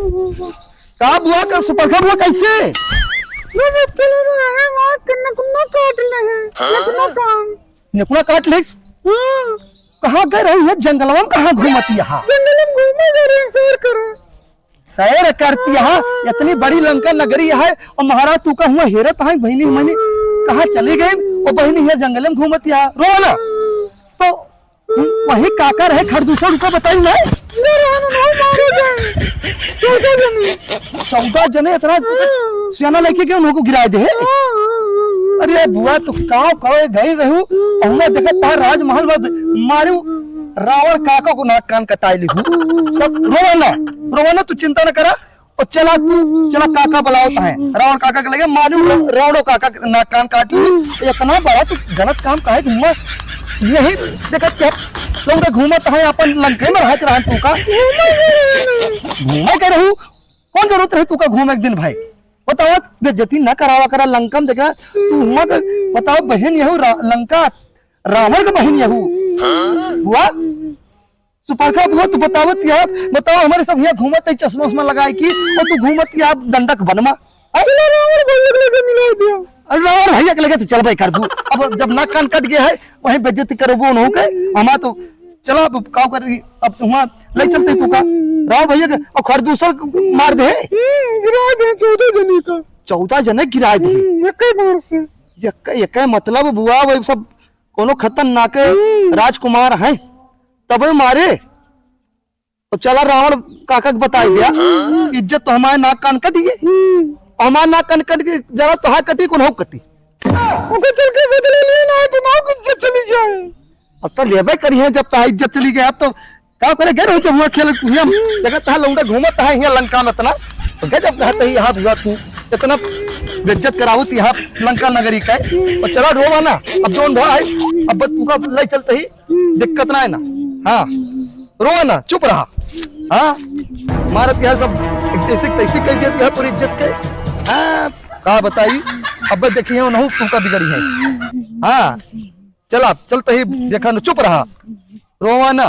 का बुआ का सुपरखा बुआ कैसे नेकुना काट ले कहाँ गए रही है जंगलवा में कहाँ घूमती यहाँ सैर करती यहाँ इतनी बड़ी लंका नगरी है और महाराज तू का हुआ हेरत है बहनी मैंने कहाँ चली गई और बहनी है जंगल में घूमती यहाँ रो ना तो वही काका रहे खरदूसर उनको बताई मैं 14 जने इतना सियाना लेके गए उनको गिरा दे अरे बुआ तू कहाँ गई रहू और मैं देखा राजमहल में मारू रावण काका को नाक कान कटाई लिखू सब रोवाना तू चिंता न करा और चला काका बुलाओता है रावण काका के लगे मालूम रावणो काका नाक कान काट ली इतना बड़ा तू गलत काम काहे घूमा यही देखा क्या लोग घूमत है अपन लंके में रहत रहा तू का घूमे के रहू कौन जरूरत रही तू का घूमे एक दिन भाई बताओ बेइज्जती न करावा करा लंका में देखा तू हुआ बताओ बहन यहू लंका रावण का बहन यहू हुआ सुपरखा बुआ तू बताओ हमारे सब यहाँ घूमत है चश्मा उस्मा लगाए की और तू घूमत की आप दंडक बनमा रावण भैया के लगे तो चल भाई कर दू अब जब नाक कान कट गया है वही बेइज्जती करोगे उन्हों के हमारा तो चला अब काव कर अब वहाँ ले चलते तू का राव भैया के और खरदूसर मार दे गिरा दे 14 जने का 14 जने गिरा दे एक मतलब बुआ वही सब कोनो खतरनाक राजकुमार है तब मारे तो चला रावण काका के बता दिया इज्जत तो हमारे नाक कान कटी हमारे नाक कान कट के जरा सहा कटी को ना कटी चल के बदले लेना है दिमाग इज्जत चली जाए अब तो लेबे करी है जब ता इज्जत चली गई अब तो क्या करे गए रहो जब हुआ खेल जगह ता लौंडा घूमत है यहाँ लंका में इतना तो गए जब कहते यहाँ हुआ तू इतना बेइज्जत करावत यहाँ लंका नगरी का और चला रोवा ना अब जोन भाई अब तू का ले चलते ही दिक्कत ना है ना हाँ रोवा ना चुप रहा हाँ मारत यह सब ऐसी तैसी कह देती है पूरी इज्जत के हाँ कहा बताई अब देखिए ना तुम का बिगड़ी है हाँ चला चलते ही देखा ना चुप रहा रोवा ना